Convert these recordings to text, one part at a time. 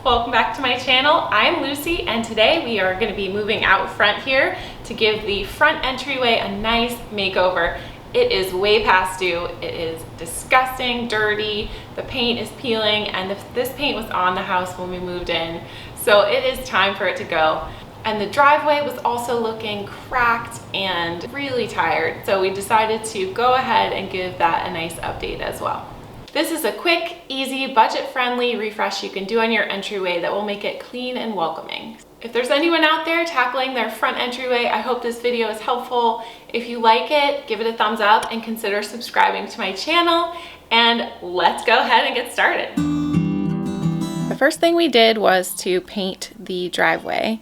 Welcome back to my channel. I'm Lucy and today we are going to be moving out front here to give the front entryway a nice makeover. It is way past due. It is disgusting, dirty, the paint is peeling, and this paint was on the house when we moved in, so it is time for it to go. And the driveway was also looking cracked and really tired, so we decided to go ahead and give that a nice update as well. This is a quick, easy, budget-friendly refresh you can do on your entryway that will make it clean and welcoming. If there's anyone out there tackling their front entryway, I hope this video is helpful. If you like it, give it a thumbs up and consider subscribing to my channel. And let's go ahead and get started. The first thing we did was to paint the driveway.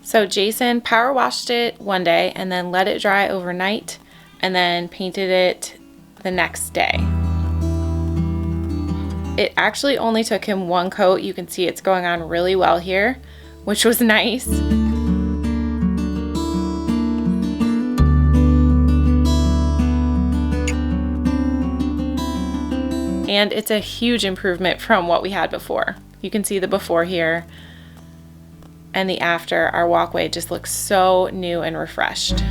So Jason power washed it one day and then let it dry overnight and then painted it the next day. It actually only took him one coat. You can see it's going on really well here, which was nice. And it's a huge improvement from what we had before. You can see the before here and the after. Our walkway just looks so new and refreshed.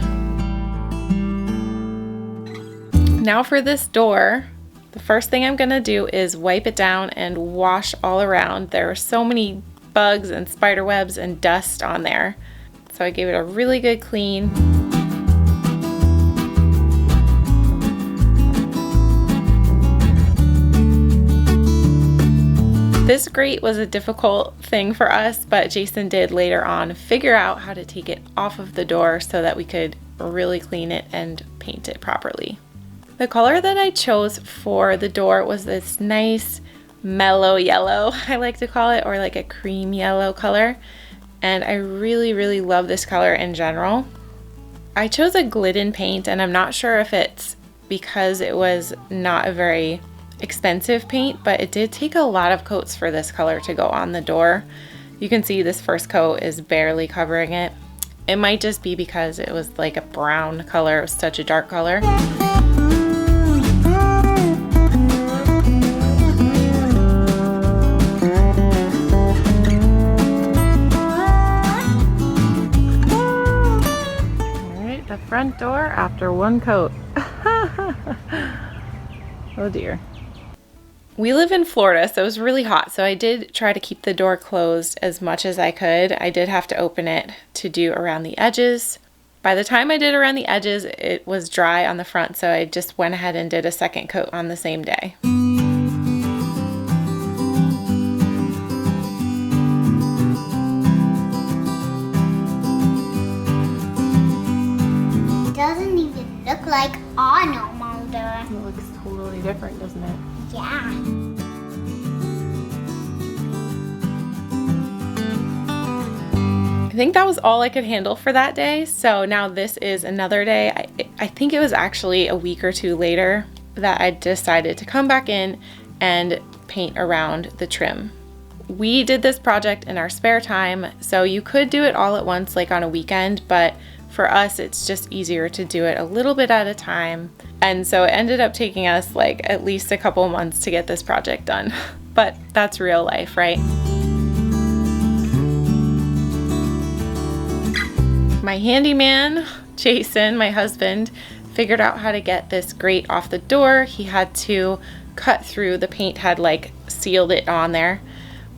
Now for this door, the first thing I'm gonna do is wipe it down and wash all around. There are so many bugs and spider webs and dust on there. So I gave it a really good clean. This grate was a difficult thing for us, but Jason did later on figure out how to take it off of the door so that we could really clean it and paint it properly. The color that I chose for the door was this nice mellow yellow, I like to call it, or like a cream yellow color. And I really love this color in general. I chose a Glidden paint, and I'm not sure if it's because it was not a very expensive paint, but it did take a lot of coats for this color to go on the door. You can see this first coat is barely covering it. It might just be because it was like a brown color. It was such a dark color. Front door after one coat. Oh dear. We live in Florida, so it was really hot, so I did try to keep the door closed as much as I could. I did have to open it to do around the edges. By the time I did around the edges, it was dry on the front, so I just went ahead and did a second coat on the same day. Doesn't even look like our normal door. It looks totally different, doesn't it? Yeah. I think that was all I could handle for that day. So now this is another day. I think it was actually a week or two later that I decided to come back in and paint around the trim. We did this project in our spare time, so you could do it all at once like on a weekend, but for us, it's just easier to do it a little bit at a time. And so it ended up taking us like at least a couple months to get this project done. But that's real life, right? My handyman, Jason, my husband, figured out how to get this grate off the door. He had to cut through, the paint had like sealed it on there,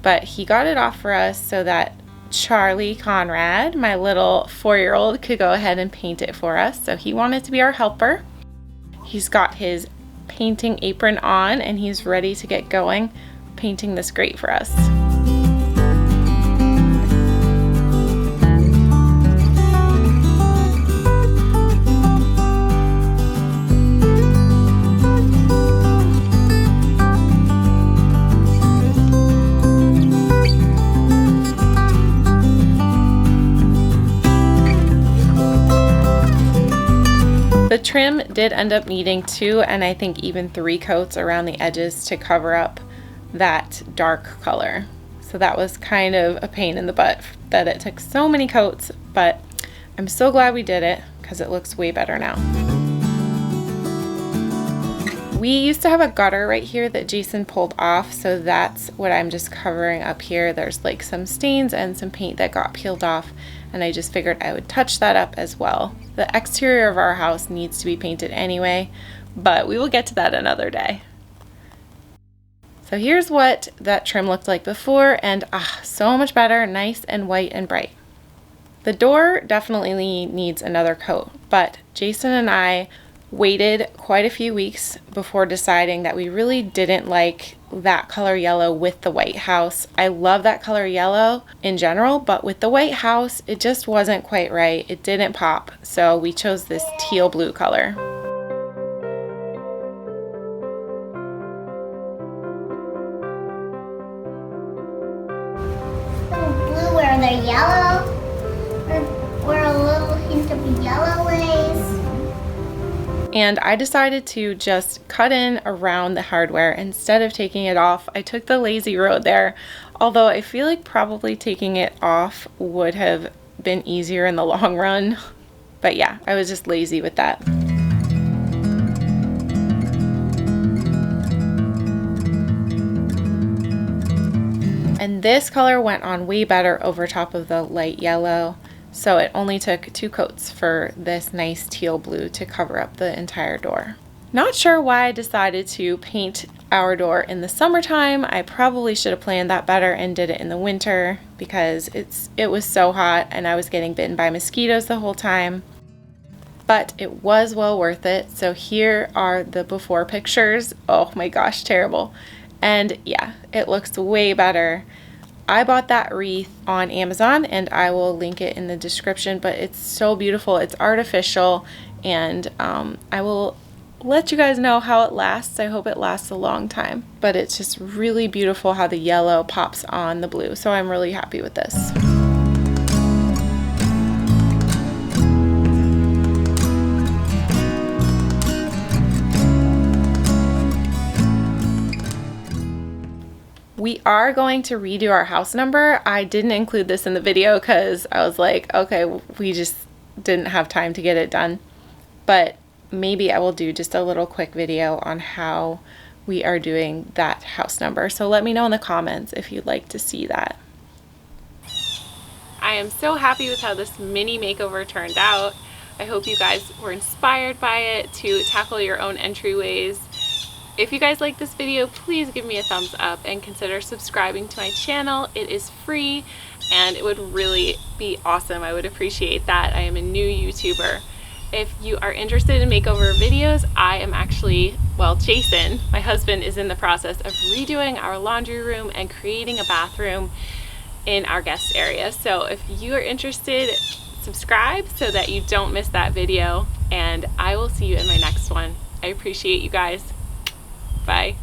but he got it off for us so that Charlie Conrad, my little 4-year-old, could go ahead and paint it for us. So he wanted to be our helper. He's got his painting apron on and he's ready to get going painting this grate for us. The trim did end up needing 2 and I think even 3 coats around the edges to cover up that dark color. So that was kind of a pain in the butt that it took so many coats, but I'm so glad we did it because it looks way better now. We used to have a gutter right here that Jason pulled off, so that's what I'm just covering up here. There's like some stains and some paint that got peeled off, and I just figured I would touch that up as well. The exterior of our house needs to be painted anyway, but we will get to that another day. So here's what that trim looked like before, and so much better, nice and white and bright. The door definitely needs another coat, but Jason and I waited quite a few weeks before deciding that we really didn't like that color yellow with the white house. I love that color yellow in general, but with the white house, it just wasn't quite right. It didn't pop, so we chose this teal blue color. Blue where the yellow, or a little hint of yellowies. And I decided to just cut in around the hardware instead of taking it off. I took the lazy road there, although I feel like probably taking it off would have been easier in the long run. But yeah, I was just lazy with that. And this color went on way better over top of the light yellow. So it only took 2 coats for this nice teal blue to cover up the entire door. Not sure why I decided to paint our door in the summertime. I probably should have planned that better and did it in the winter because it was so hot and I was getting bitten by mosquitoes the whole time. But it was well worth it. So here are the before pictures. Oh my gosh, terrible. And yeah, it looks way better. I bought that wreath on Amazon and I will link it in the description, but it's so beautiful. It's artificial, and I will let you guys know how it lasts. I hope it lasts a long time, but it's just really beautiful how the yellow pops on the blue. So I'm really happy with this. We are going to redo our house number. I didn't include this in the video because I was like, okay, we just didn't have time to get it done. But maybe I will do just a little quick video on how we are doing that house number. So let me know in the comments if you'd like to see that. I am so happy with how this mini makeover turned out. I hope you guys were inspired by it to tackle your own entryways. If you guys like this video, please give me a thumbs up and consider subscribing to my channel. It is free and it would really be awesome. I would appreciate that. I am a new YouTuber. If you are interested in makeover videos, I am actually, well, Jason, my husband, is in the process of redoing our laundry room and creating a bathroom in our guest area. So if you are interested, subscribe so that you don't miss that video, and I will see you in my next one. I appreciate you guys. Bye.